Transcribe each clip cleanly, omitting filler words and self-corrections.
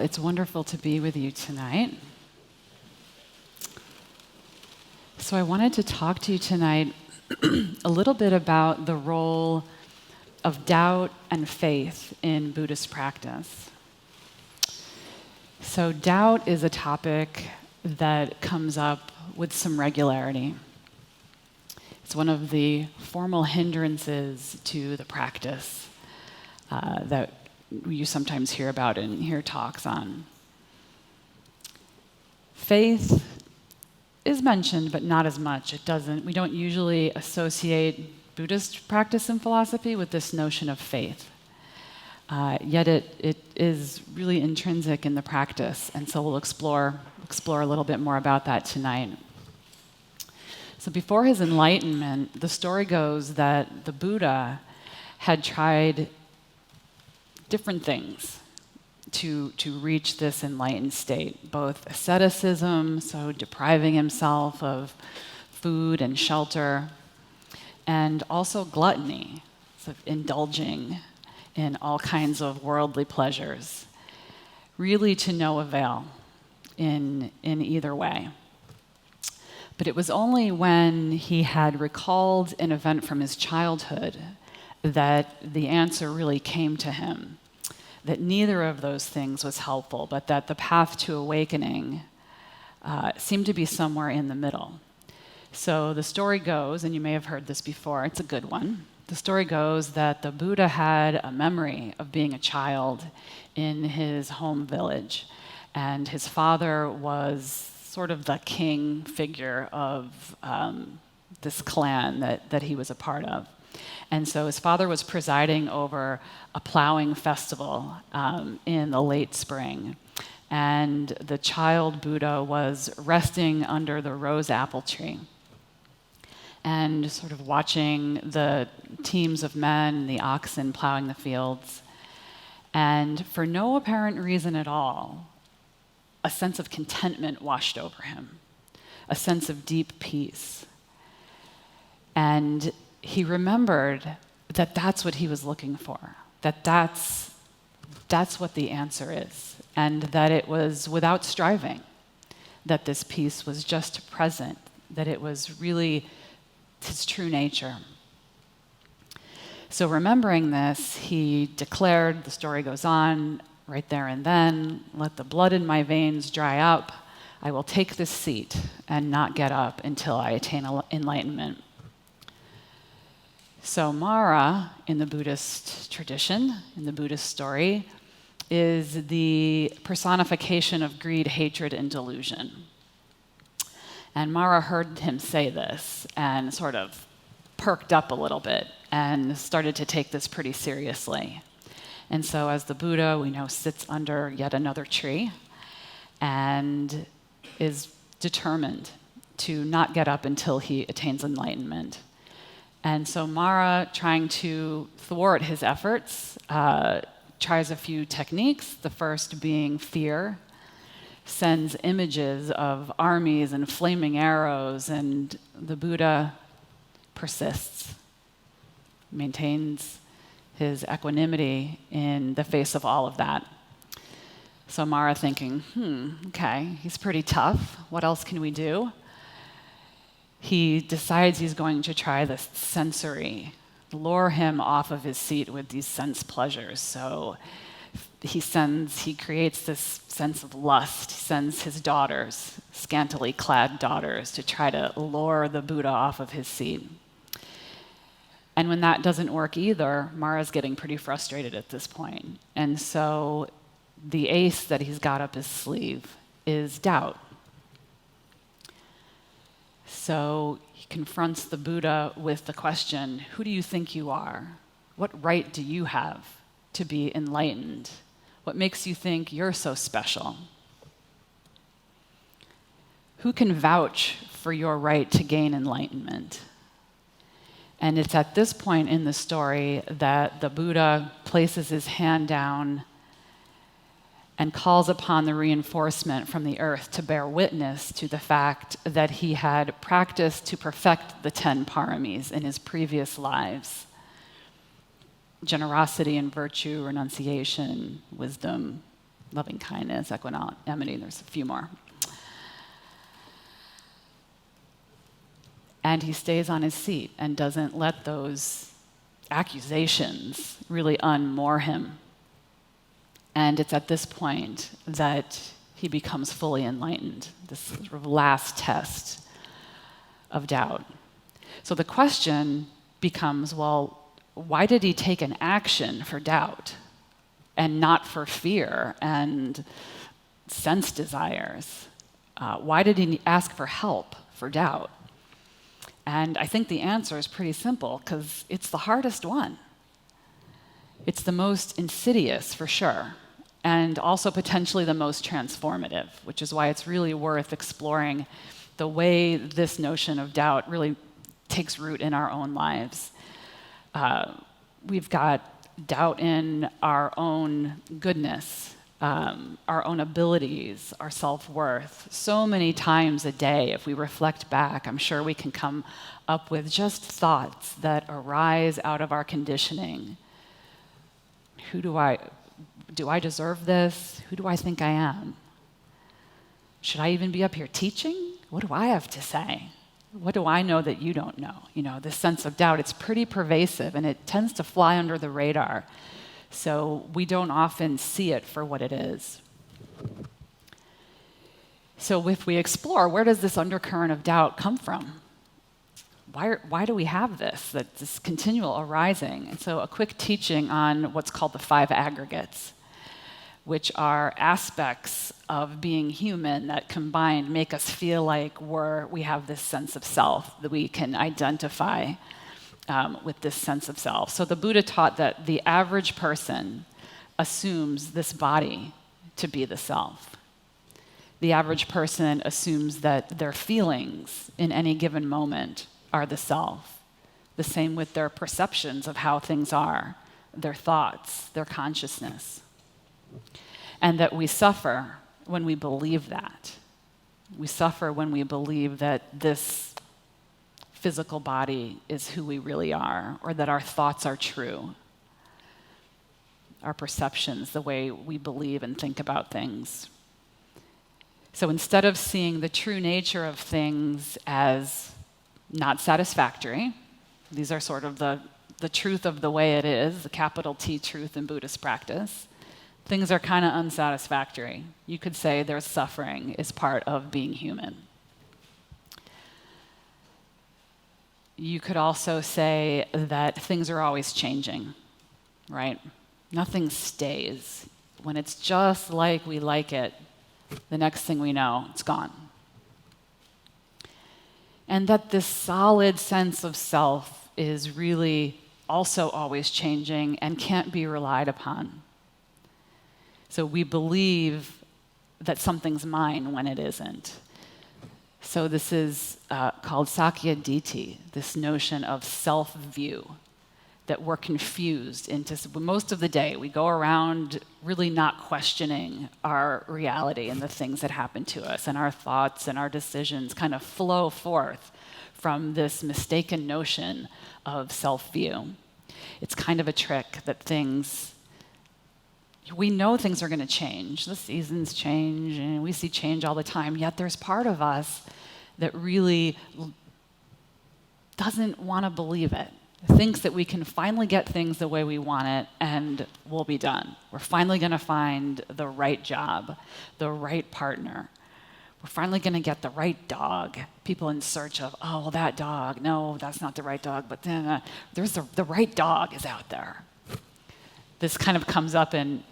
it's wonderful to be with you tonight. So I wanted to talk to you tonight a little bit about the role of doubt and faith in Buddhist practice. So doubt is a topic that comes up with some regularity. It's one of the formal hindrances to the practice that you sometimes hear about and hear talks on. Faith is mentioned, but not as much. We don't usually associate Buddhist practice and philosophy with this notion of faith. Yet it is really intrinsic in the practice, and so we'll explore a little bit more about that tonight. So before his enlightenment, the story goes that the Buddha had tried different things to reach this enlightened state, both asceticism, so depriving himself of food and shelter, and also gluttony, so indulging in all kinds of worldly pleasures, really to no avail in either way. But it was only when he had recalled an event from his childhood that the answer really came to him, that neither of those things was helpful, but that the path to awakening seemed to be somewhere in the middle. So the story goes, and you may have heard this before, it's a good one. The story goes that the Buddha had a memory of being a child in his home village, and his father was sort of the king figure of this clan that he was a part of. And so his father was presiding over a plowing festival in the late spring. And the child Buddha was resting under the rose apple tree and sort of watching the teams of men, the oxen plowing the fields. And for no apparent reason at all, a sense of contentment washed over him, a sense of deep peace. And he remembered that that's what he was looking for, that's what the answer is, and that it was without striving, that this peace was just present, that it was really his true nature. So remembering this, he declared, the story goes on, right there and then, "Let the blood in my veins dry up. I will take this seat and not get up until I attain enlightenment." So Mara, in the Buddhist tradition, in the Buddhist story, is the personification of greed, hatred, and delusion. And Mara heard him say this and sort of perked up a little bit and started to take this pretty seriously. And so as the Buddha, we know, sits under yet another tree and is determined to not get up until he attains enlightenment. And so Mara, trying to thwart his efforts, tries a few techniques, the first being fear, sends images of armies and flaming arrows, and the Buddha persists, maintains his equanimity in the face of all of that. So Mara thinking, okay, he's pretty tough. What else can we do? He decides he's going to try this sensory, lure him off of his seat with these sense pleasures. So he creates this sense of lust. He sends his daughters, scantily clad daughters, to try to lure the Buddha off of his seat. And when that doesn't work either, Mara's getting pretty frustrated at this point. And so the ace that he's got up his sleeve is doubt. So he confronts the Buddha with the question, who do you think you are? What right do you have to be enlightened? What makes you think you're so special? Who can vouch for your right to gain enlightenment? And it's at this point in the story that the Buddha places his hand down and calls upon the reinforcement from the earth to bear witness to the fact that he had practiced to perfect the 10 paramis in his previous lives. Generosity and virtue, renunciation, wisdom, loving kindness, equanimity, there's a few more. And he stays on his seat and doesn't let those accusations really unmoor him. And it's at this point that he becomes fully enlightened, this sort of last test of doubt. So the question becomes, well, why did he take an action for doubt and not for fear and sense desires? Why did he ask for help for doubt? And I think the answer is pretty simple, because it's the hardest one. It's the most insidious, for sure, and also potentially the most transformative, which is why it's really worth exploring the way this notion of doubt really takes root in our own lives. We've got doubt in our own goodness, our own abilities, our self-worth. So many times a day, if we reflect back, I'm sure we can come up with just thoughts that arise out of our conditioning. Do I deserve this? Who do I think I am? Should I even be up here teaching? What do I have to say? What do I know that you don't know? This sense of doubt, it's pretty pervasive, and it tends to fly under the radar. So we don't often see it for what it is. So if we explore, where does this undercurrent of doubt come from? Why do we have this continual arising? And so a quick teaching on what's called the Five Aggregates, which are aspects of being human that combined make us feel like we have this sense of self, that we can identify with this sense of self. So the Buddha taught that the average person assumes this body to be the self. The average person assumes that their feelings in any given moment are the self. The same with their perceptions of how things are, their thoughts, their consciousness. And that we suffer when we believe that. We suffer when we believe that this physical body is who we really are, or that our thoughts are true. Our perceptions, the way we believe and think about things. So instead of seeing the true nature of things as not satisfactory, these are sort of the truth of the way it is, the capital T truth in Buddhist practice. Things are kind of unsatisfactory. You could say their suffering is part of being human. You could also say that things are always changing, right? Nothing stays. When it's just like we like it, the next thing we know, it's gone. And that this solid sense of self is really also always changing and can't be relied upon. So we believe that something's mine when it isn't. So this is called Sakya Ditti, this notion of self-view, that we're confused into. Most of the day, we go around really not questioning our reality and the things that happen to us, and our thoughts and our decisions kind of flow forth from this mistaken notion of self-view. It's kind of a trick that we know things are going to change. The seasons change, and we see change all the time, yet there's part of us that really doesn't want to believe it. Thinks that we can finally get things the way we want it and we'll be done. We're finally going to find the right job, the right partner. We're finally going to get the right dog. People in search of, oh, well, that dog. No, that's not the right dog, but then there's the right dog is out there. This kind of comes up in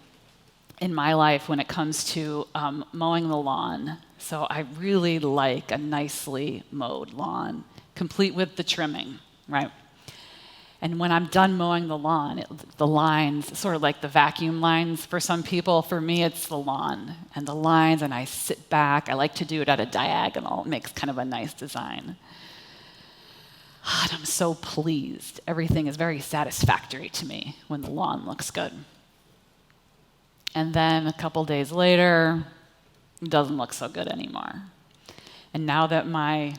my life when it comes to mowing the lawn. So I really like a nicely mowed lawn, complete with the trimming, right? And when I'm done mowing the lawn, the lines, sort of like the vacuum lines for some people, for me it's the lawn and the lines, and I sit back. I like to do it at a diagonal. It makes kind of a nice design. And I'm so pleased. Everything is very satisfactory to me when the lawn looks good. And then a couple days later, it doesn't look so good anymore. And now that my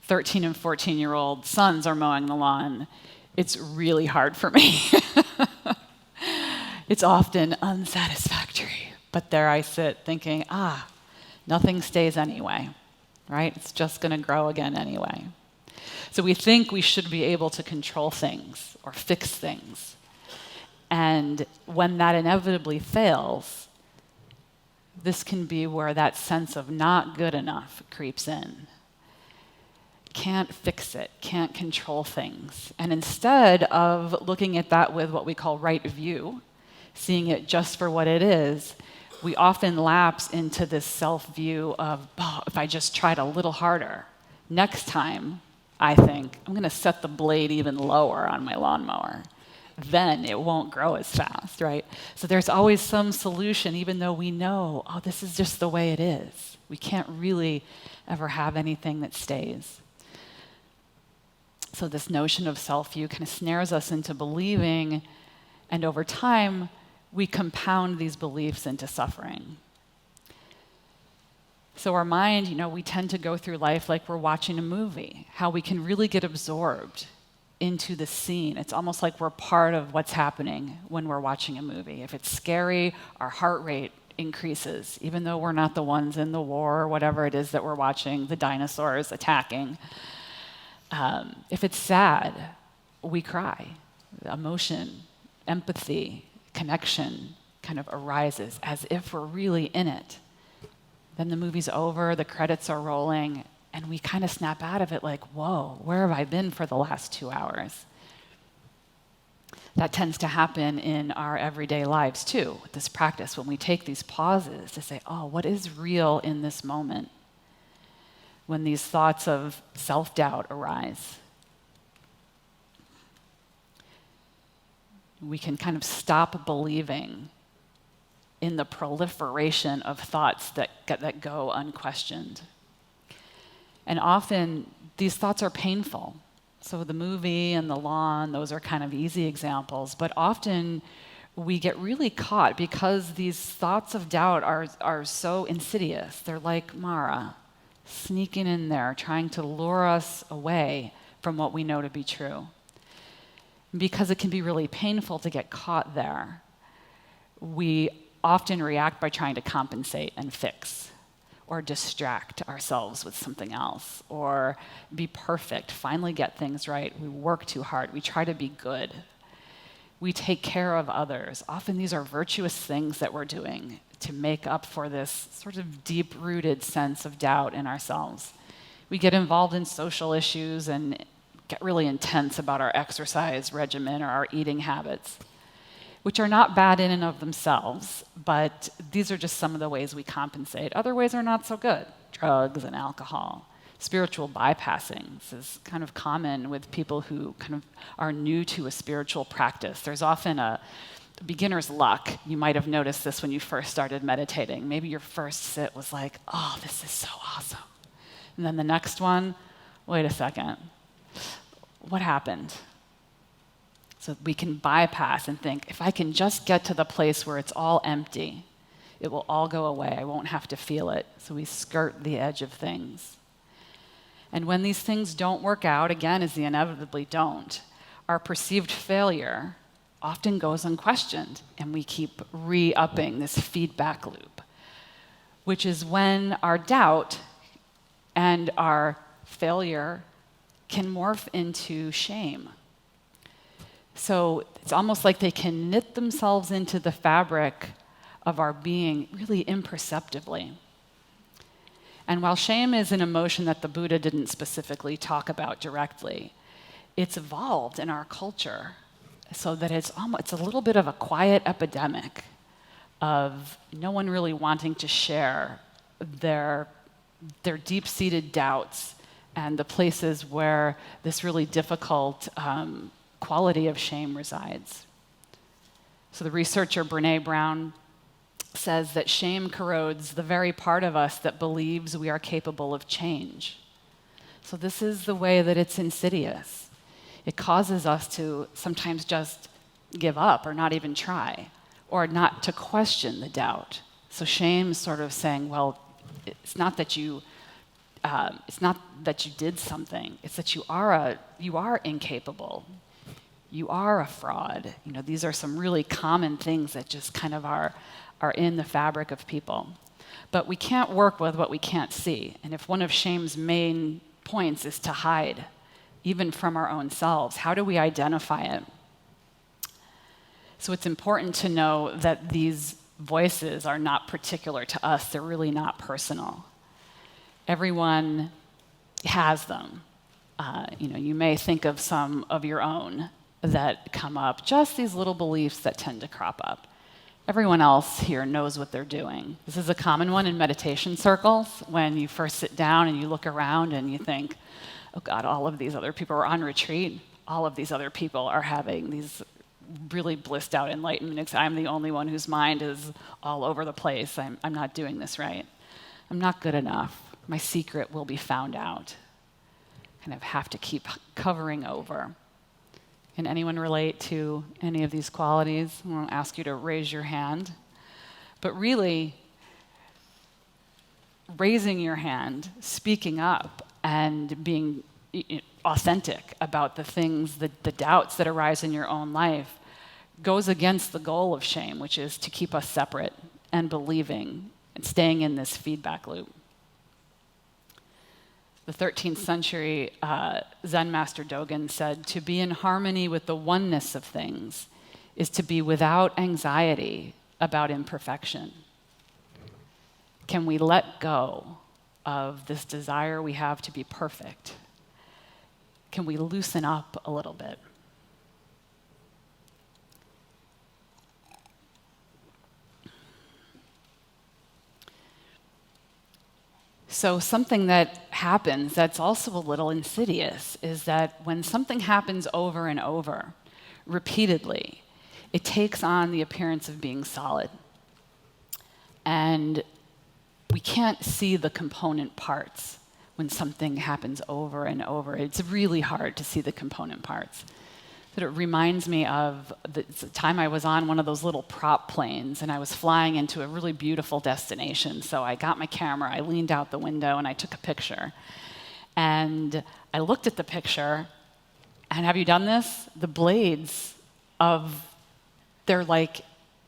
13 and 14-year-old sons are mowing the lawn, it's really hard for me. It's often unsatisfactory. But there I sit thinking, nothing stays anyway, right? It's just going to grow again anyway. So we think we should be able to control things or fix things. And when that inevitably fails, this can be where that sense of not good enough creeps in. Can't fix it, can't control things. And instead of looking at that with what we call right view, seeing it just for what it is, we often lapse into this self-view of, if I just tried a little harder, next time, I think, I'm going to set the blade even lower on my lawnmower. Then it won't grow as fast, right? So there's always some solution, even though we know, this is just the way it is. We can't really ever have anything that stays. So this notion of self-view kind of snares us into believing, and over time, we compound these beliefs into suffering. So our mind, we tend to go through life like we're watching a movie, how we can really get absorbed into the scene. It's almost like we're part of what's happening when we're watching a movie. If it's scary, our heart rate increases, even though we're not the ones in the war or whatever it is that we're watching, the dinosaurs attacking. If it's sad, we cry. Emotion, empathy, connection kind of arises as if we're really in it. Then the movie's over, the credits are rolling, and we kind of snap out of it like, whoa, where have I been for the last 2 hours? That tends to happen in our everyday lives too, with this practice, when we take these pauses to say, what is real in this moment? When these thoughts of self-doubt arise. We can kind of stop believing in the proliferation of thoughts that go unquestioned. And often these thoughts are painful. So the movie and the lawn, those are kind of easy examples, but often we get really caught because these thoughts of doubt are so insidious. They're like Mara, sneaking in there, trying to lure us away from what we know to be true. Because it can be really painful to get caught there, we often react by trying to compensate and fix, or distract ourselves with something else, or be perfect, finally get things right. We work too hard. We try to be good. We take care of others. Often these are virtuous things that we're doing to make up for this sort of deep-rooted sense of doubt in ourselves. We get involved in social issues and get really intense about our exercise regimen or our eating habits, which are not bad in and of themselves, but these are just some of the ways we compensate. Other ways are not so good. Drugs and alcohol. Spiritual bypassing. This is kind of common with people who kind of are new to a spiritual practice. There's often a beginner's luck. You might have noticed this when you first started meditating. Maybe your first sit was like, this is so awesome. And then the next one, wait a second. What happened? So we can bypass and think, if I can just get to the place where it's all empty, it will all go away. I won't have to feel it. So we skirt the edge of things. And when these things don't work out, again, as they inevitably don't, our perceived failure often goes unquestioned, and we keep re-upping this feedback loop, which is when our doubt and our failure can morph into shame. So it's almost like they can knit themselves into the fabric of our being really imperceptibly. And while shame is an emotion that the Buddha didn't specifically talk about directly, it's evolved in our culture so that it's a little bit of a quiet epidemic of no one really wanting to share their deep-seated doubts and the places where this really difficult quality of shame resides. So the researcher Brené Brown says that shame corrodes the very part of us that believes we are capable of change. So this is the way that it's insidious. It causes us to sometimes just give up or not even try, or not to question the doubt. So shame is sort of saying, well, it's not that you did something. It's that you are incapable. You are a fraud. These are some really common things that just kind of are in the fabric of people. But we can't work with what we can't see. And if one of shame's main points is to hide, even from our own selves, how do we identify it? So it's important to know that these voices are not particular to us. They're really not personal. Everyone has them. You may think of some of your own that come up, just these little beliefs that tend to crop up. Everyone else here knows what they're doing. This is a common one in meditation circles, when you first sit down and you look around and you think, oh God, all of these other people are on retreat. All of these other people are having these really blissed out enlightenment. I'm the only one whose mind is all over the place. I'm not doing this right. I'm not good enough. My secret will be found out. Kind of have to keep covering over. Can anyone relate to any of these qualities? I won't ask you to raise your hand. But really, raising your hand, speaking up, and being authentic about the things, the doubts that arise in your own life, goes against the goal of shame, which is to keep us separate and believing and staying in this feedback loop. The 13th century Zen master Dogen said, "To be in harmony with the oneness of things is to be without anxiety about imperfection." Can we let go of this desire we have to be perfect? Can we loosen up a little bit? So something that happens that's also a little insidious is that when something happens over and over, repeatedly, it takes on the appearance of being solid. And we can't see the component parts when something happens over and over. It's really hard to see the component parts. But it reminds me of the time I was on one of those little prop planes, and I was flying into a really beautiful destination. So I got my camera, I leaned out the window, and I took a picture. And I looked at the picture, and have you done this? The blades they're like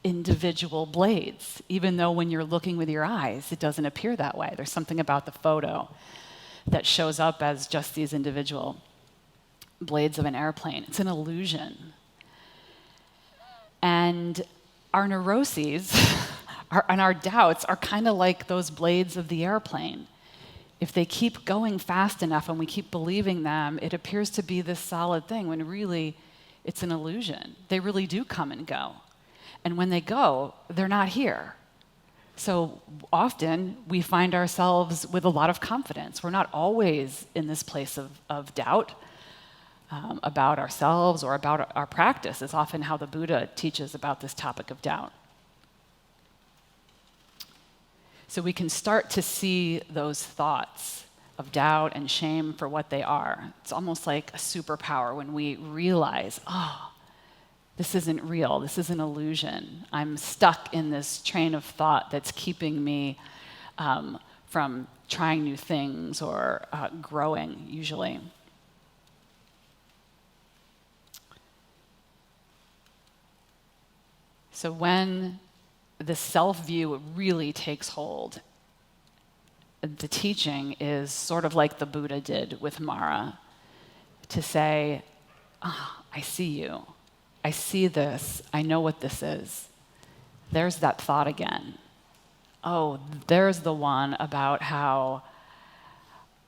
individual blades, even though when you're looking with your eyes, it doesn't appear that way. There's something about the photo that shows up as just these individual blades of an airplane. It's an illusion. And our neuroses and our doubts are kind of like those blades of the airplane. If they keep going fast enough and we keep believing them, it appears to be this solid thing when really it's an illusion. They really do come and go. And when they go, they're not here. So often we find ourselves with a lot of confidence. We're not always in this place of doubt about ourselves or about our practice. Is often how the Buddha teaches about this topic of doubt. So we can start to see those thoughts of doubt and shame for what they are. It's almost like a superpower when we realize, oh, this isn't real, this is an illusion. I'm stuck in this train of thought that's keeping me from trying new things or growing, usually. So when the self-view really takes hold, the teaching is sort of like the Buddha did with Mara, to say, I see you. I see this. I know what this is. There's that thought again. Oh, there's the one about how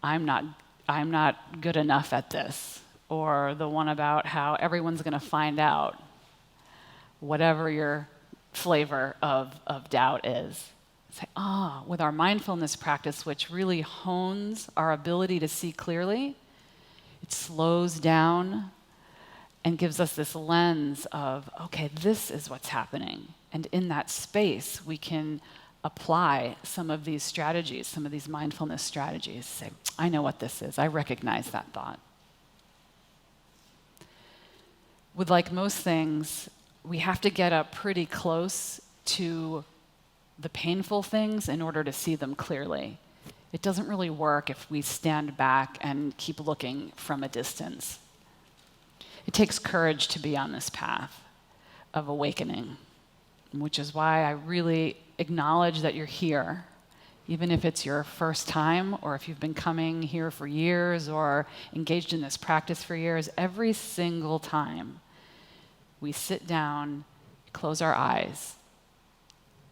I'm not good enough at this, or the one about how everyone's going to find out. Whatever your flavor of doubt is. Say, with our mindfulness practice, which really hones our ability to see clearly, it slows down and gives us this lens of, okay, this is what's happening. And in that space, we can apply some of these strategies, some of these mindfulness strategies. Say, I know what this is. I recognize that thought. With like most things, we have to get up pretty close to the painful things in order to see them clearly. It doesn't really work if we stand back and keep looking from a distance. It takes courage to be on this path of awakening, which is why I really acknowledge that you're here, even if it's your first time or if you've been coming here for years or engaged in this practice for years. Every single time we sit down, close our eyes,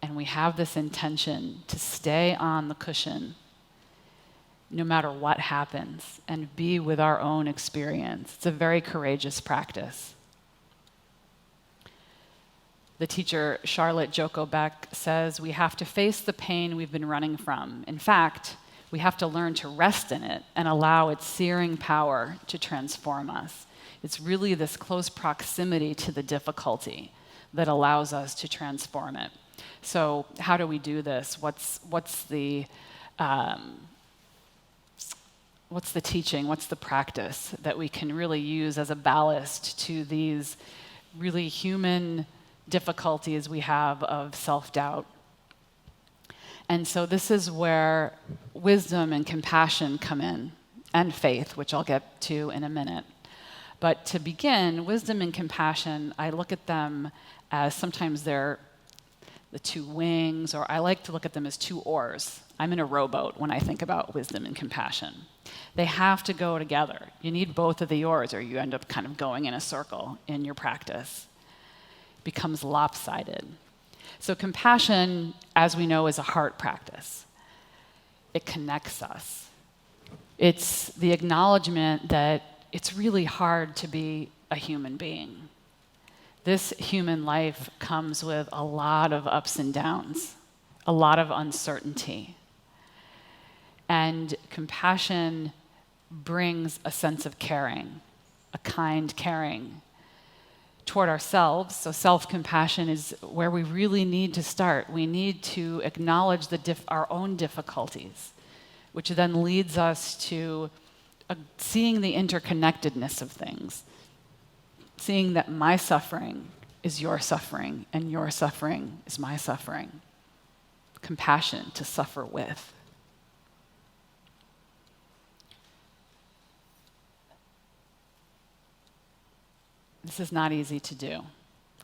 and we have this intention to stay on the cushion no matter what happens and be with our own experience. It's a very courageous practice. The teacher Charlotte Joko Beck says we have to face the pain we've been running from. In fact, we have to learn to rest in it and allow its searing power to transform us. It's really this close proximity to the difficulty that allows us to transform it. So how do we do this? What's the teaching? What's the practice that we can really use as a ballast to these really human difficulties we have of self-doubt? And so this is where wisdom and compassion come in, and faith, which I'll get to in a minute. But to begin, wisdom and compassion, I look at them as sometimes they're the two wings, or I like to look at them as two oars. I'm in a rowboat when I think about wisdom and compassion. They have to go together. You need both of the oars, or you end up kind of going in a circle in your practice. It becomes lopsided. So compassion, as we know, is a heart practice. It connects us. It's the acknowledgement that it's really hard to be a human being. This human life comes with a lot of ups and downs, a lot of uncertainty. And compassion brings a sense of caring, a kind caring toward ourselves. So self-compassion is where we really need to start. We need to acknowledge our own difficulties, which then leads us to seeing the interconnectedness of things, seeing that my suffering is your suffering and your suffering is my suffering. Compassion to suffer with. This is not easy to do.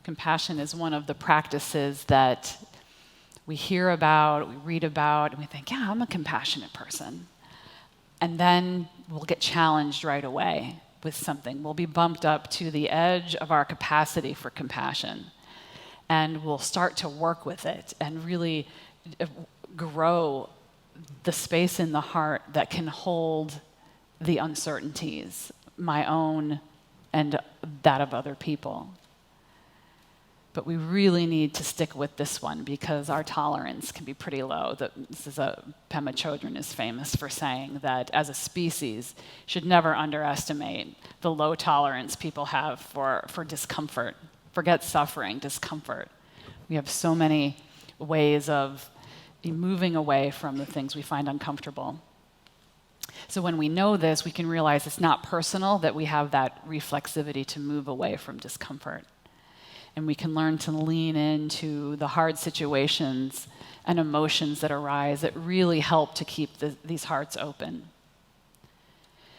Compassion is one of the practices that we hear about, we read about, and we think, yeah, I'm a compassionate person. And then we'll get challenged right away with something. We'll be bumped up to the edge of our capacity for compassion. And we'll start to work with it and really grow the space in the heart that can hold the uncertainties, my own and that of other people. But we really need to stick with this one because our tolerance can be pretty low. Pema Chodron is famous for saying that as a species, should never underestimate the low tolerance people have for discomfort. Forget suffering, discomfort. We have so many ways of moving away from the things we find uncomfortable. So when we know this, we can realize it's not personal, that we have that reflexivity to move away from discomfort. And we can learn to lean into the hard situations and emotions that arise that really help to keep these hearts open.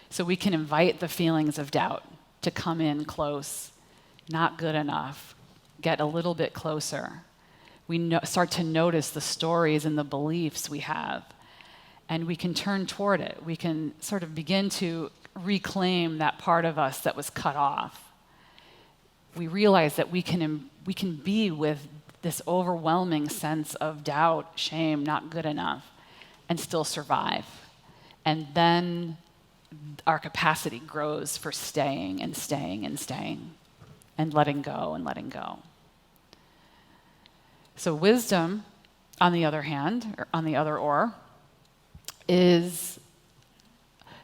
So we can invite the feelings of doubt to come in close, not good enough, get a little bit closer. We start to notice the stories and the beliefs we have, and we can turn toward it. We can sort of begin to reclaim that part of us that was cut off. We realize that we can be with this overwhelming sense of doubt, shame, not good enough, and still survive. And then our capacity grows for staying and staying and staying, and letting go and letting go. So wisdom, on the other hand, or on the other oar, is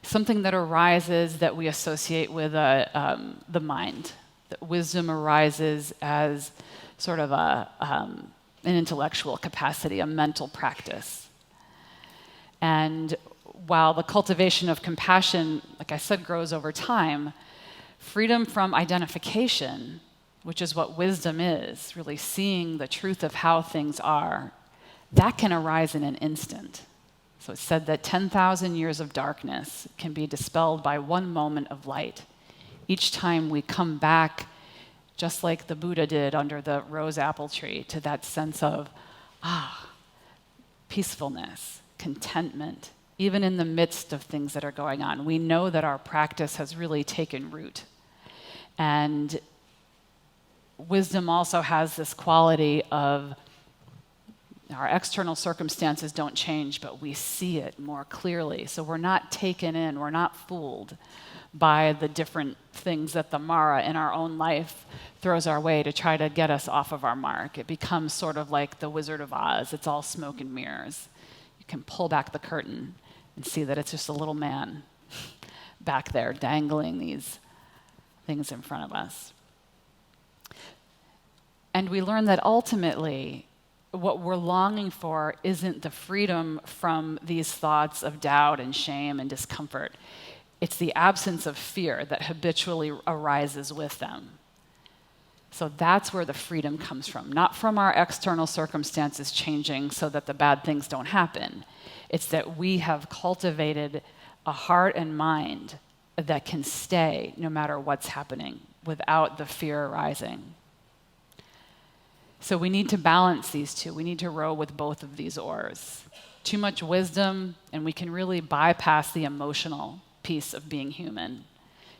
something that arises that we associate with the mind. Wisdom arises as sort of an intellectual capacity, a mental practice. And while the cultivation of compassion, like I said, grows over time, freedom from identification, which is what wisdom is, really seeing the truth of how things are, that can arise in an instant. So it's said that 10,000 years of darkness can be dispelled by one moment of light. Each time we come back, just like the Buddha did under the rose apple tree, to that sense of, peacefulness, contentment, even in the midst of things that are going on. We know that our practice has really taken root. And wisdom also has this quality of our external circumstances don't change, but we see it more clearly. So we're not taken in, we're not fooled by the different things that the Mara in our own life throws our way to try to get us off of our mark. It becomes sort of like the Wizard of Oz. It's all smoke and mirrors. You can pull back the curtain and see that it's just a little man back there dangling these things in front of us. And we learn that ultimately, what we're longing for isn't the freedom from these thoughts of doubt and shame and discomfort. It's the absence of fear that habitually arises with them. So that's where the freedom comes from, not from our external circumstances changing so that the bad things don't happen. It's that we have cultivated a heart and mind that can stay no matter what's happening without the fear arising. So we need to balance these two. We need to row with both of these oars. Too much wisdom, and we can really bypass the emotional piece of being human.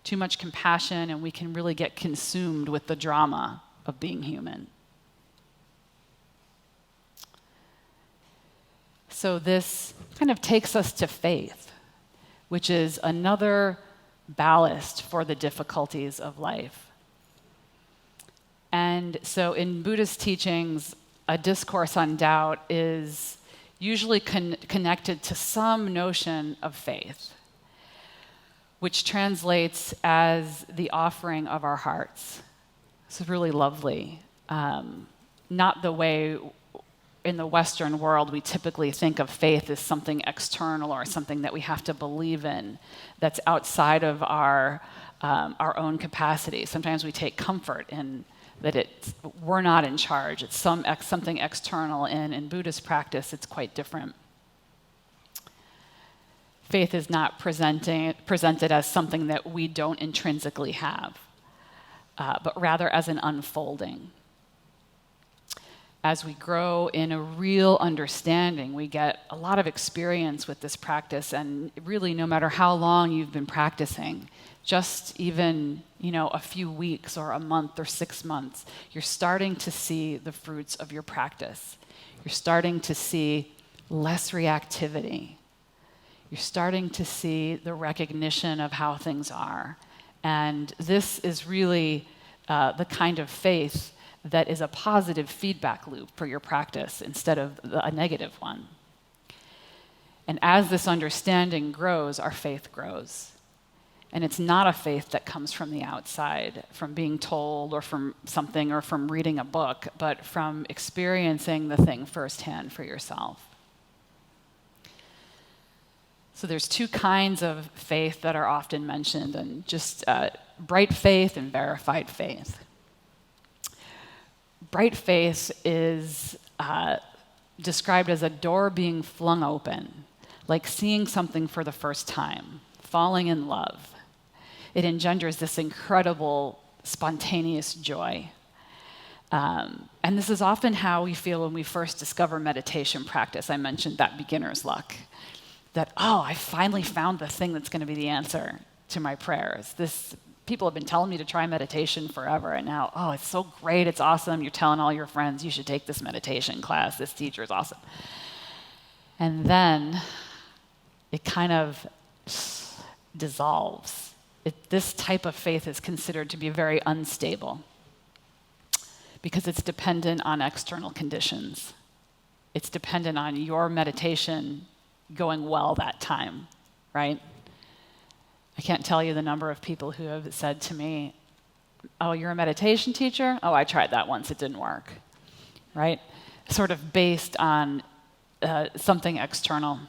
Too much compassion, and we can really get consumed with the drama of being human. So this kind of takes us to faith, which is another ballast for the difficulties of life. And so in Buddhist teachings, a discourse on doubt is usually connected to some notion of faith, which translates as the offering of our hearts. It's really lovely. Not the way in the Western world we typically think of faith as something external or something that we have to believe in that's outside of our own capacity. Sometimes we take comfort in that we're not in charge. It's something external. And in Buddhist practice, it's quite different. Faith is not presented as something that we don't intrinsically have, but rather as an unfolding. As we grow in a real understanding, we get a lot of experience with this practice, and really no matter how long you've been practicing, just even, a few weeks or a month or 6 months, you're starting to see the fruits of your practice. You're starting to see less reactivity. You're starting to see the recognition of how things are. And this is really the kind of faith that is a positive feedback loop for your practice instead of a negative one. And as this understanding grows, our faith grows. And it's not a faith that comes from the outside, from being told or from something or from reading a book, but from experiencing the thing firsthand for yourself. So there's two kinds of faith that are often mentioned, and just bright faith and verified faith. Bright faith is described as a door being flung open, like seeing something for the first time, falling in love. It engenders this incredible, spontaneous joy. And this is often how we feel when we first discover meditation practice. I mentioned that beginner's luck. That, I finally found the thing that's going to be the answer to my prayers. People have been telling me to try meditation forever, and now, it's so great, it's awesome. You're telling all your friends, you should take this meditation class. This teacher is awesome. And then it kind of dissolves. This type of faith is considered to be very unstable because it's dependent on external conditions. It's dependent on your meditation going well that time, right? I can't tell you the number of people who have said to me, you're a meditation teacher? I tried that once, it didn't work, right? Sort of based on something external,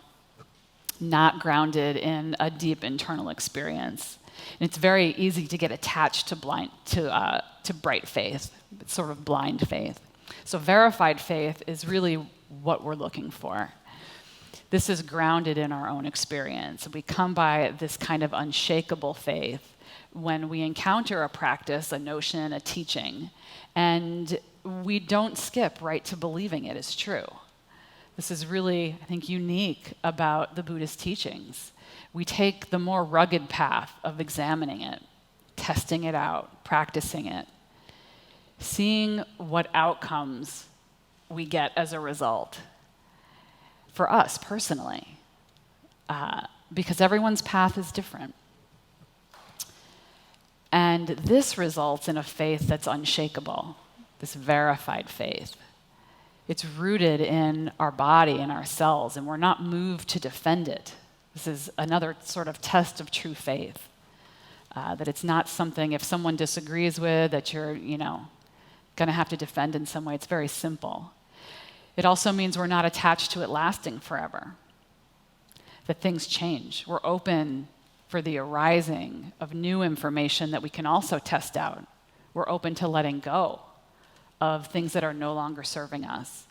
not grounded in a deep internal experience. And it's very easy to get attached to bright faith, sort of blind faith. So verified faith is really what we're looking for. This is grounded in our own experience. We come by this kind of unshakable faith when we encounter a practice, a notion, a teaching, and we don't skip right to believing it is true. This is really, I think, unique about the Buddhist teachings. We take the more rugged path of examining it, testing it out, practicing it, seeing what outcomes we get as a result for us personally, because everyone's path is different. And this results in a faith that's unshakable, this verified faith. It's rooted in our body and our cells, and we're not moved to defend it. This is another sort of test of true faith, that it's not something if someone disagrees with that you're, going to have to defend in some way. It's very simple. It also means we're not attached to it lasting forever, that things change. We're open for the arising of new information that we can also test out. We're open to letting go of things that are no longer serving us.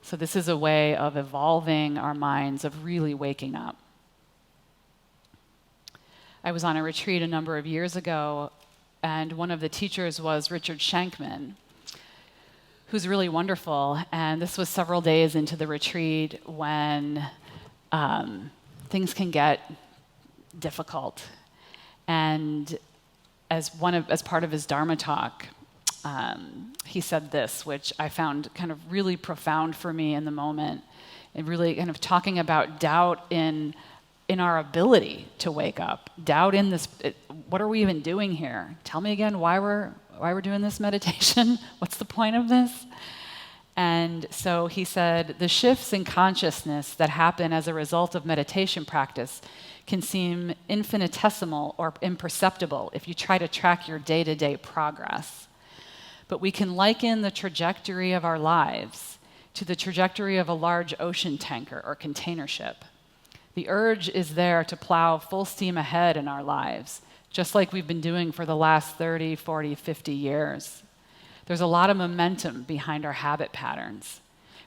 So this is a way of evolving our minds, of really waking up. I was on a retreat a number of years ago, and one of the teachers was Richard Shankman, who's really wonderful. And this was several days into the retreat when things can get difficult. And as part of his Dharma talk, he said this, which I found kind of really profound for me in the moment, and really kind of talking about doubt in our ability to wake up, doubt in this. What are we even doing here? Tell me again why we're doing this meditation. What's the point of this? And so he said, the shifts in consciousness that happen as a result of meditation practice can seem infinitesimal or imperceptible if you try to track your day-to-day progress. But we can liken the trajectory of our lives to the trajectory of a large ocean tanker or container ship. The urge is there to plow full steam ahead in our lives, just like we've been doing for the last 30, 40, 50 years. There's a lot of momentum behind our habit patterns.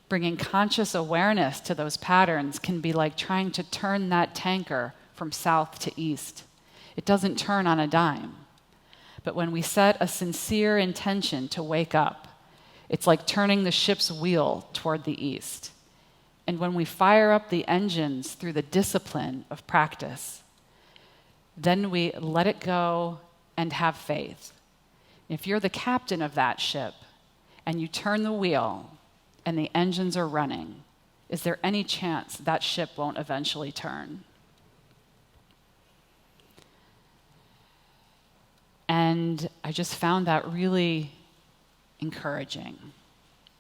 Bringing conscious awareness to those patterns can be like trying to turn that tanker from south to east. It doesn't turn on a dime. But when we set a sincere intention to wake up, it's like turning the ship's wheel toward the east. And when we fire up the engines through the discipline of practice, then we let it go and have faith. If you're the captain of that ship and you turn the wheel and the engines are running, is there any chance that ship won't eventually turn? And I just found that really encouraging.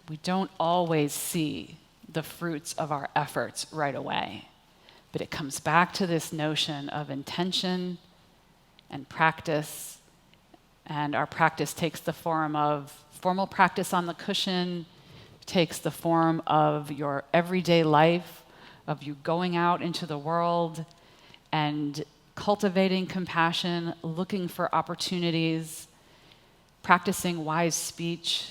We don't always see the fruits of our efforts right away, but it comes back to this notion of intention and practice, and our practice takes the form of formal practice on the cushion, takes the form of your everyday life, of you going out into the world and cultivating compassion, looking for opportunities, practicing wise speech.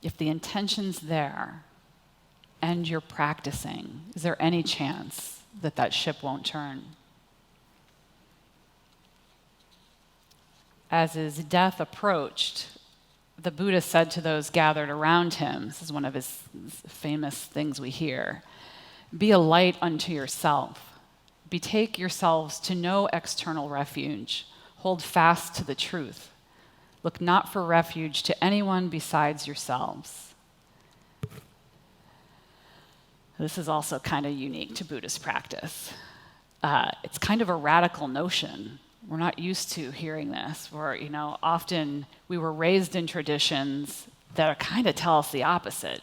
If the intention's there and you're practicing, is there any chance that that ship won't turn? As his death approached, the Buddha said to those gathered around him, this is one of his famous things we hear, "Be a light unto yourself. Betake yourselves to no external refuge. Hold fast to the truth. Look not for refuge to anyone besides yourselves." This is also kind of unique to Buddhist practice. It's kind of a radical notion. We're not used to hearing this. Often we were raised in traditions that kind of tell us the opposite.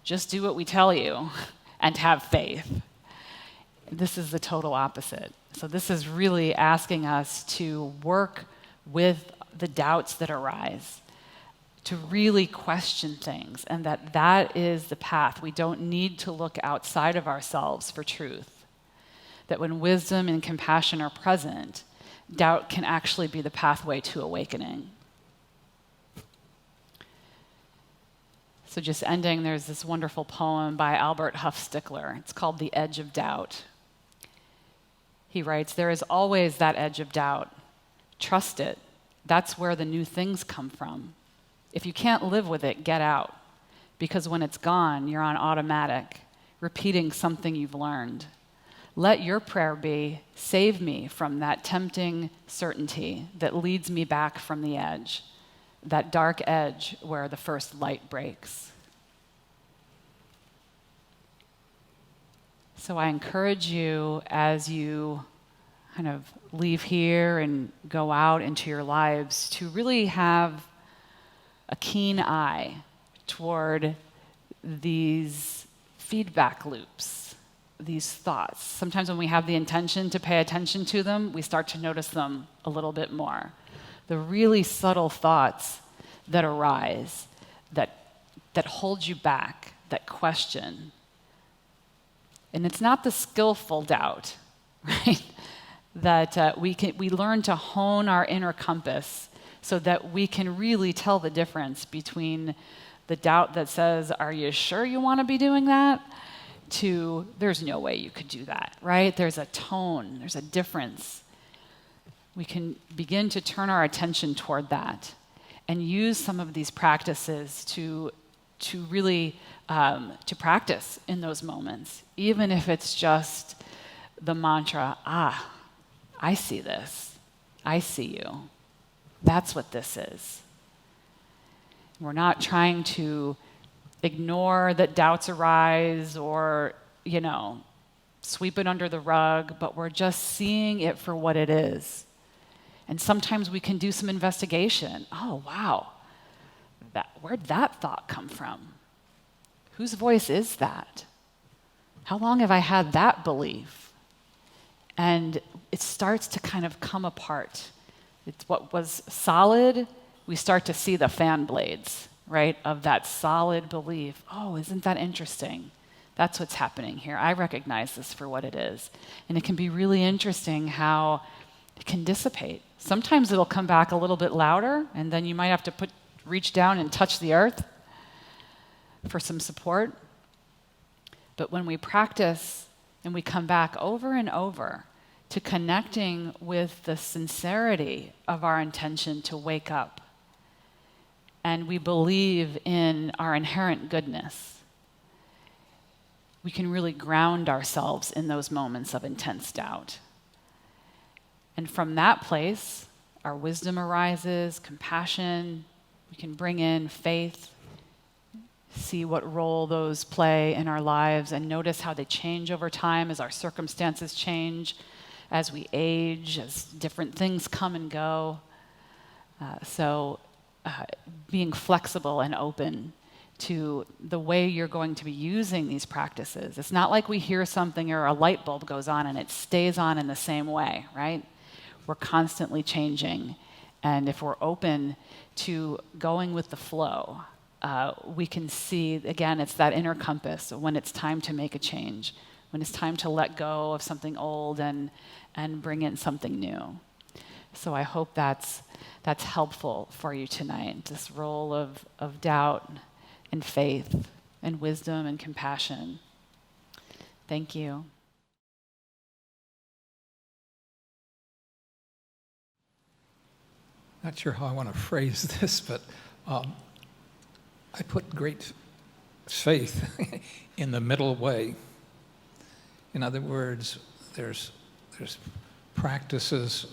Just do what we tell you and have faith. This is the total opposite. So this is really asking us to work with the doubts that arise, to really question things, and that is the path. We don't need to look outside of ourselves for truth. That when wisdom and compassion are present, doubt can actually be the pathway to awakening. So just ending, there's this wonderful poem by Albert Huff Stickler. It's called "The Edge of Doubt." He writes, there is always that edge of doubt. Trust it. That's where the new things come from. If you can't live with it, get out. Because when it's gone, you're on automatic, repeating something you've learned. Let your prayer be, save me from that tempting certainty that leads me back from the edge, that dark edge where the first light breaks. So I encourage you, as you kind of leave here and go out into your lives, to really have a keen eye toward these feedback loops, these thoughts. Sometimes when we have the intention to pay attention to them, we start to notice them a little bit more. The really subtle thoughts that arise, that hold you back, that question. And it's not the skillful doubt, right? That we learn to hone our inner compass so that we can really tell the difference between the doubt that says, are you sure you want to be doing that? To, there's no way you could do that, right? There's a tone, there's a difference. We can begin to turn our attention toward that and use some of these practices to really to practice in those moments, even if it's just the mantra, I see this, I see you. That's what this is. We're not trying to ignore that doubts arise or, sweep it under the rug, but we're just seeing it for what it is. And sometimes we can do some investigation. Oh, wow, where'd that thought come from? Whose voice is that? How long have I had that belief? And it starts to kind of come apart. It's what was solid, we start to see the fan blades, right, of that solid belief. Oh, isn't that interesting? That's what's happening here. I recognize this for what it is. And it can be really interesting how it can dissipate. Sometimes it'll come back a little bit louder, and then you might have to reach down and touch the earth for some support. But when we practice and we come back over and over to connecting with the sincerity of our intention to wake up, and we believe in our inherent goodness, we can really ground ourselves in those moments of intense doubt. And from that place, our wisdom arises, compassion, we can bring in faith, see what role those play in our lives, and notice how they change over time as our circumstances change, as we age, as different things come and go. So being flexible and open to the way you're going to be using these practices. It's not like we hear something or a light bulb goes on and it stays on in the same way, right? We're constantly changing. And if we're open to going with the flow, we can see, again, it's that inner compass when it's time to make a change, when it's time to let go of something old and bring in something new. So I hope that's helpful for you tonight, this role of doubt and faith and wisdom and compassion. Thank you. Not sure how I want to phrase this, but I put great faith in the middle way. In other words, there's practices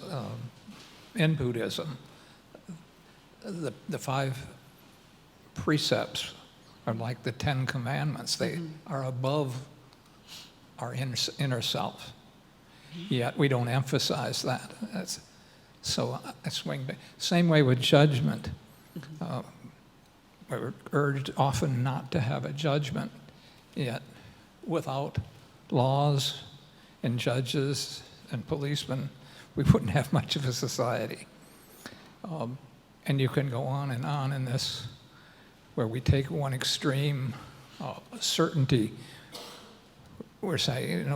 in Buddhism. The 5 precepts are like the 10 commandments. They are above our inner self. Yet we don't emphasize that. So I swing back. Same way with judgment. We're urged often not to have a judgment, yet without laws and judges and policemen, we wouldn't have much of a society. And you can go on in this, where we take one extreme, certainty. We're saying,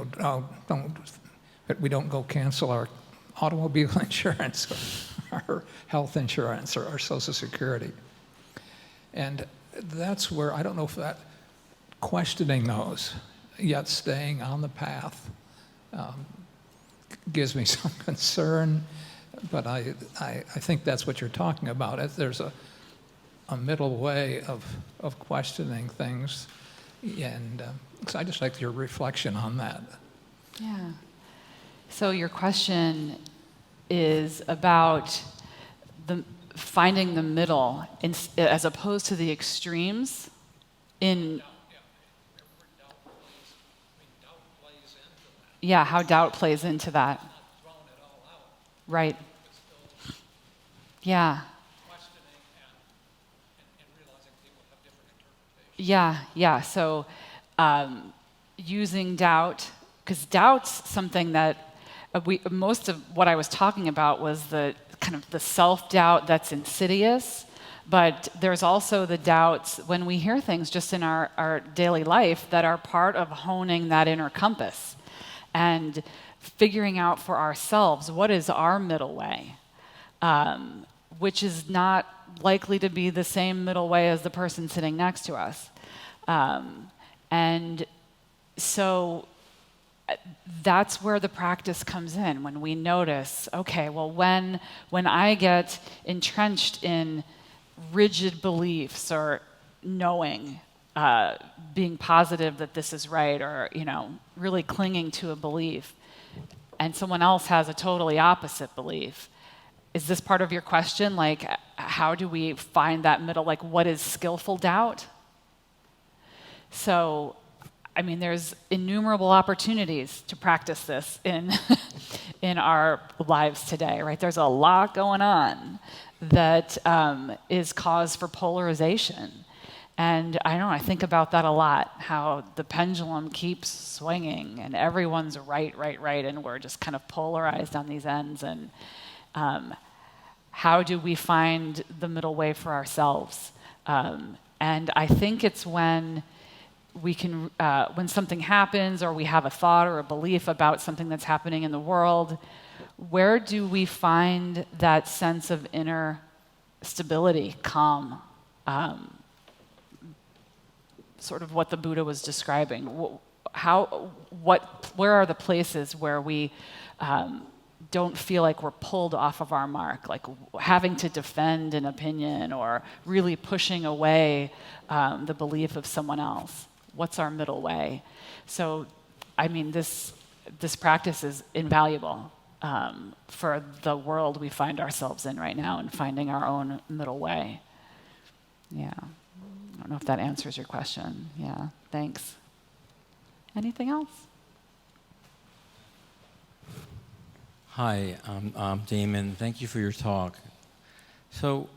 we don't go cancel our automobile insurance, or our health insurance, or our Social Security. And that's where, I don't know if that, questioning those, yet staying on the path, gives me some concern, but I think that's what you're talking about. There's a middle way of questioning things, and so I just like your reflection on that. Yeah. So your question is about finding the middle as opposed to the extremes in... Yeah, how doubt plays into that. Right. Yeah. Yeah. So using doubt, because doubt's something that most of what I was talking about was the kind of the self-doubt that's insidious, but there's also the doubts when we hear things just in our daily life that are part of honing that inner compass and figuring out for ourselves what is our middle way, which is not likely to be the same middle way as the person sitting next to us. And so that's where the practice comes in, when we notice, okay, well, when I get entrenched in rigid beliefs or knowing, being positive that this is right, or really clinging to a belief, and someone else has a totally opposite belief, is this part of your question? Like, how do we find that middle? Like, what is skillful doubt? So, I mean, there's innumerable opportunities to practice this in in our lives today, right? There's a lot going on that is cause for polarization. And I think about that a lot, how the pendulum keeps swinging and everyone's right, and we're just kind of polarized on these ends. And how do we find the middle way for ourselves? And I think it's when we can, when something happens or we have a thought or a belief about something that's happening in the world, where do we find that sense of inner stability, calm, sort of what the Buddha was describing? Where are the places where we don't feel like we're pulled off of our mark, like having to defend an opinion or really pushing away the belief of someone else? What's our middle way? So, I mean, this practice is invaluable for the world we find ourselves in right now and finding our own middle way. Yeah. I don't know if that answers your question. Yeah, thanks. Anything else? Hi, I'm Damon. Thank you for your talk. So,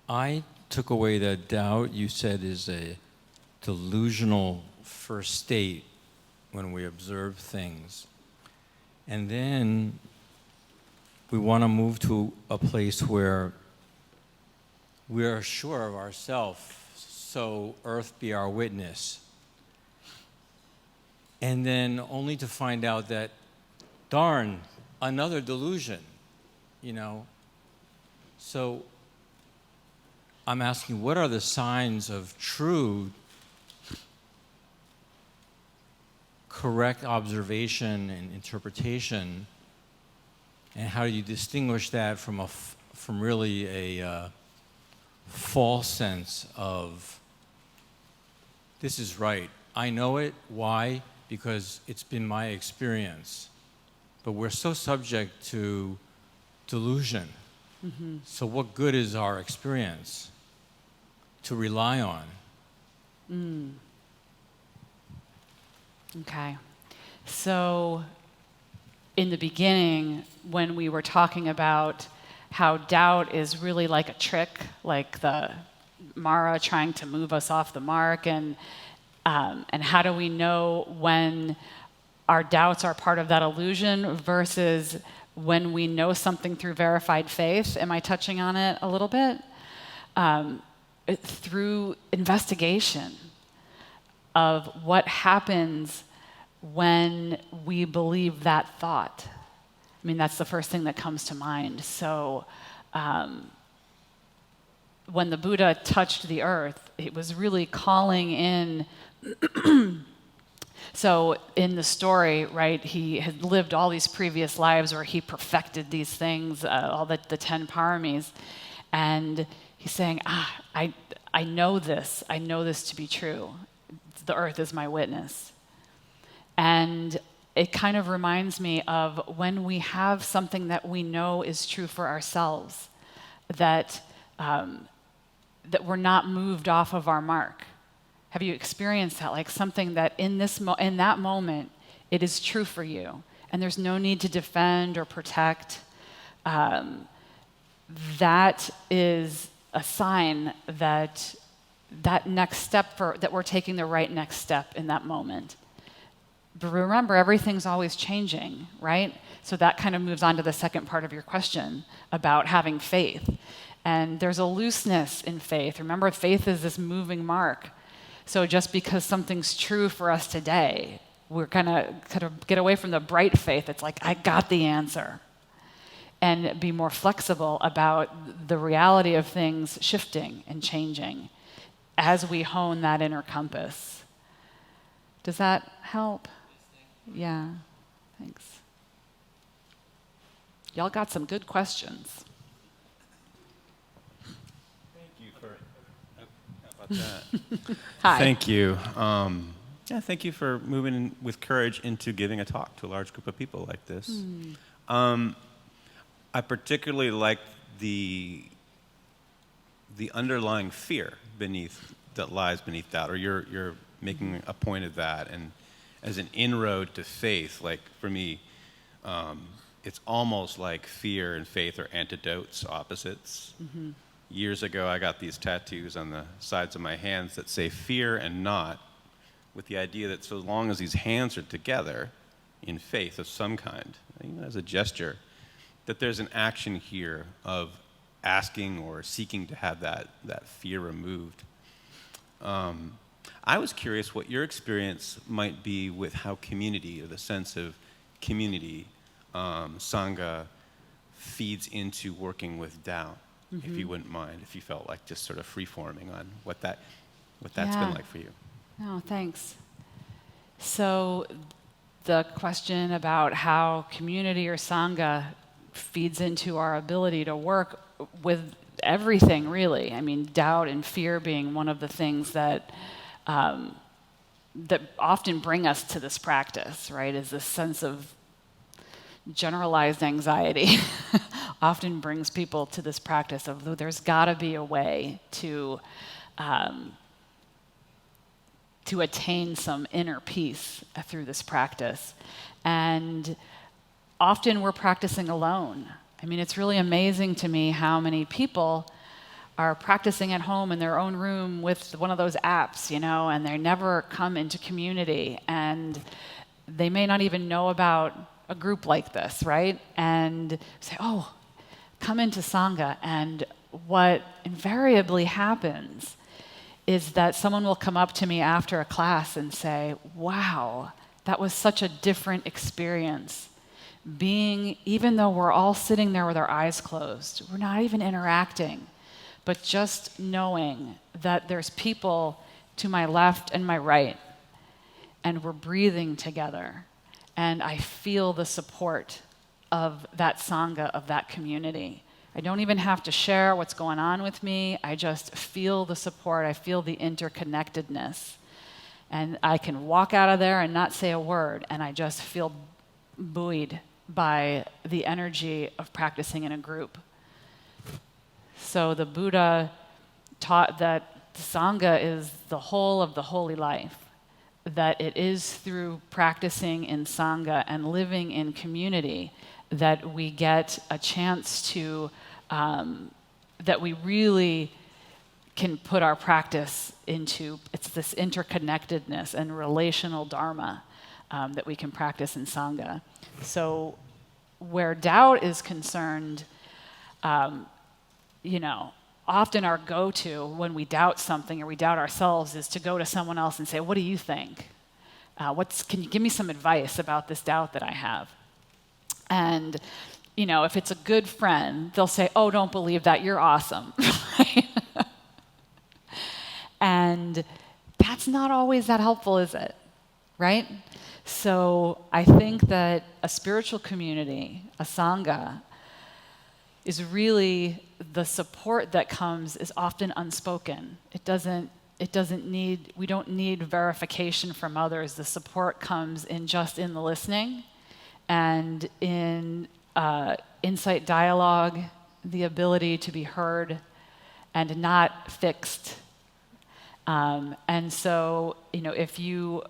I took away that doubt you said is a delusional first state when we observe things. And then we want to move to a place where we are sure of ourselves, so earth be our witness. And then only to find out that, darn, another delusion, So I'm asking, what are the signs of true, correct observation and interpretation, and how do you distinguish that from really a false sense of this is right? I know it. Why? Because it's been my experience. But we're so subject to delusion. Mm-hmm. So what good is our experience to rely on? Okay. So in the beginning, when we were talking about how doubt is really like a trick, like the Mara trying to move us off the mark, and how do we know when our doubts are part of that illusion versus when we know something through verified faith? Am I touching on it a little bit? Through investigation of what happens when we believe that thought. I mean, that's the first thing that comes to mind. So when the Buddha touched the earth, it was really calling in So in the story, right, he had lived all these previous lives where he perfected these things, all the 10 paramis, and he's saying, I know this. I know this to be true. The earth is my witness. And it kind of reminds me of when we have something that we know is true for ourselves, that we're not moved off of our mark. Have you experienced that? Like something that in that moment, it is true for you, and there's no need to defend or protect. That is a sign that next step that we're taking the right next step in that moment. But remember, everything's always changing, right? So that kind of moves on to the second part of your question about having faith. And there's a looseness in faith. Remember, faith is this moving mark. So just because something's true for us today, we're gonna kind of get away from the bright faith. It's like, I got the answer. And be more flexible about the reality of things shifting and changing as we hone that inner compass. Does that help? Yeah, thanks. Y'all got some good questions. Thank you for, how about that? Hi. Thank you. Thank you for moving with courage into giving a talk to a large group of people like this. I particularly like the underlying fear that lies beneath that, or you're making a point of that, and as an inroad to faith, like for me, it's almost like fear and faith are antidotes, opposites. Mm-hmm. Years ago, I got these tattoos on the sides of my hands that say fear and not, with the idea that so long as these hands are together in faith of some kind, even as a gesture, that there's an action here of asking or seeking to have that fear removed. I was curious what your experience might be with how community, or the sense of community, Sangha, feeds into working with Tao, if you wouldn't mind, if you felt like just sort of free-forming on what that's been like for you. Oh, thanks. So the question about how community or Sangha feeds into our ability to work with everything, really. I mean, doubt and fear being one of the things that often bring us to this practice, right? Is this sense of generalized anxiety often brings people to this practice of there's got to be a way to attain some inner peace through this practice. And often we're practicing alone. I mean, it's really amazing to me how many people are practicing at home in their own room with one of those apps, and they never come into community, and they may not even know about a group like this, right? And say, oh, come into Sangha, and what invariably happens is that someone will come up to me after a class and say, wow, that was such a different experience. Even though we're all sitting there with our eyes closed, we're not even interacting, but just knowing that there's people to my left and my right, and we're breathing together, and I feel the support of that Sangha, of that community. I don't even have to share what's going on with me. I just feel the support. I feel the interconnectedness. And I can walk out of there and not say a word, and I just feel buoyed by the energy of practicing in a group. So the Buddha taught that Sangha is the whole of the holy life, that it is through practicing in Sangha and living in community that we get a chance to, that we really can put our practice into, it's this interconnectedness and relational Dharma that we can practice in Sangha. So where doubt is concerned, often our go-to when we doubt something or we doubt ourselves is to go to someone else and say, what do you think? Can you give me some advice about this doubt that I have? And, if it's a good friend, they'll say, oh, don't believe that, you're awesome. And that's not always that helpful, is it? right? So I think that a spiritual community, a sangha, is really the support that comes is often unspoken. We don't need verification from others. The support comes in just in the listening and in insight dialogue, the ability to be heard and not fixed. And so, if you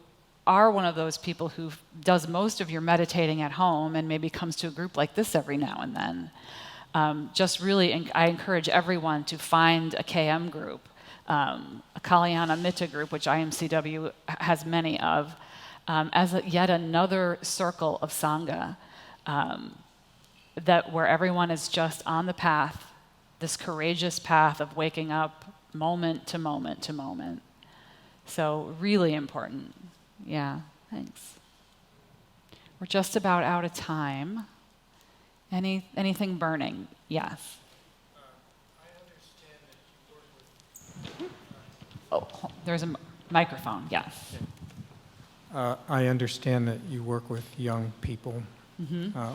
are one of those people who does most of your meditating at home and maybe comes to a group like this every now and then, I encourage everyone to find a KM group, a Kalyana Mitta group, which IMCW has many of, as yet another circle of Sangha, where everyone is just on the path, this courageous path of waking up moment to moment to moment. So really important. Yeah, thanks. We're just about out of time. Anything burning? Yes. I understand that you work with... Oh, there's a microphone, yes. I understand that you work with young people,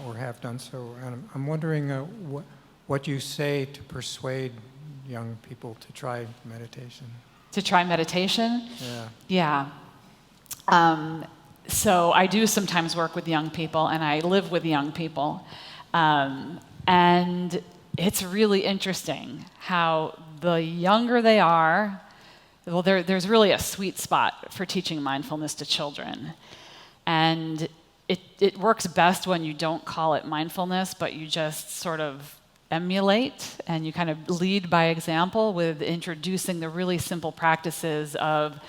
or have done so. And I'm wondering what you say to persuade young people to try meditation. To try meditation? Yeah. Yeah. So I do sometimes work with young people, and I live with young people. And it's really interesting how the younger they are, well, there's really a sweet spot for teaching mindfulness to children. And it works best when you don't call it mindfulness, but you just sort of emulate and you kind of lead by example with introducing the really simple practices of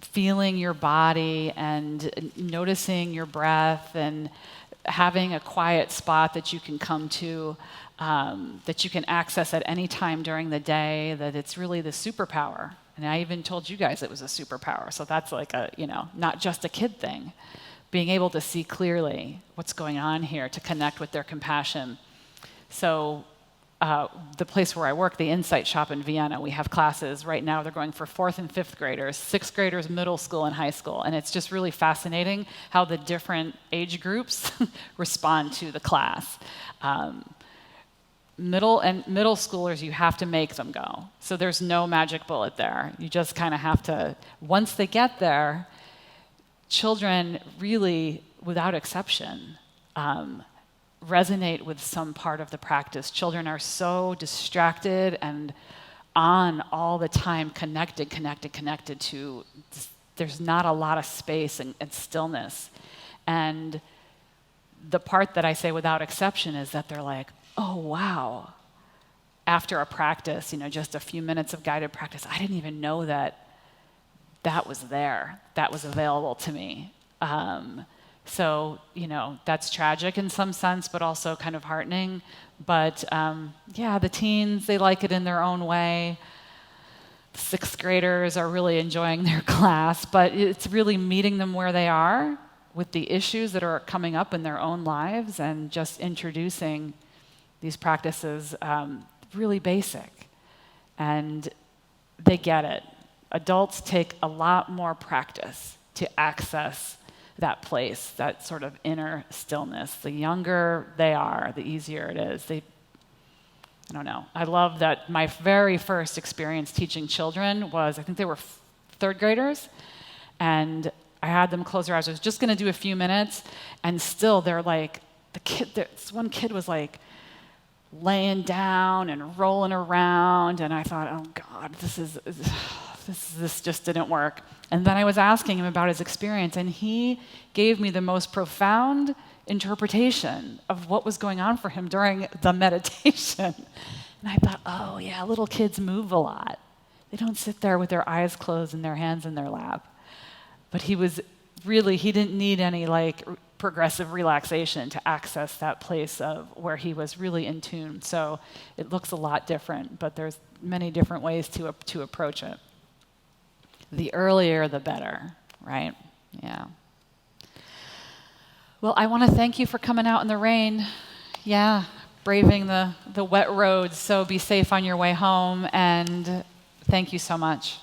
feeling your body and noticing your breath and having a quiet spot that you can come to, that you can access at any time during the day, that it's really the superpower. And I even told you guys it was a superpower. So that's like not just a kid thing. Being able to see clearly what's going on here, to connect with their compassion. So the place where I work, the Insight Shop in Vienna, we have classes. Right now they're going for 4th and 5th graders, 6th graders, middle school, and high school. And it's just really fascinating how the different age groups respond to the class. Middle schoolers, you have to make them go. So there's no magic bullet there. You just kind of have to, once they get there, children really, without exception, resonate with some part of the practice. Children are so distracted and on all the time, connected to, there's not a lot of space and stillness. And the part that I say without exception is that they're like, oh, wow. After a practice, just a few minutes of guided practice, I didn't even know that was there, that was available to me. So, that's tragic in some sense, but also kind of heartening. But the teens, they like it in their own way. The 6th graders are really enjoying their class, but it's really meeting them where they are with the issues that are coming up in their own lives and just introducing these practices, really basic. And they get it. Adults take a lot more practice to access that place, that sort of inner stillness. The younger they are, the easier it is. I don't know. I love that my very first experience teaching children was, I think they were 3rd graders, and I had them close their eyes. I was just going to do a few minutes, and still they're like, this one kid was like laying down and rolling around, and I thought, oh God, this just didn't work. And then I was asking him about his experience, and he gave me the most profound interpretation of what was going on for him during the meditation. And I thought, oh yeah, little kids move a lot. They don't sit there with their eyes closed and their hands in their lap. But he didn't need any progressive relaxation to access that place of where he was really in tune. So it looks a lot different, but there's many different ways to approach it. The earlier, the better, right? Yeah. Well, I want to thank you for coming out in the rain. Yeah, braving the wet roads. So be safe on your way home, and thank you so much.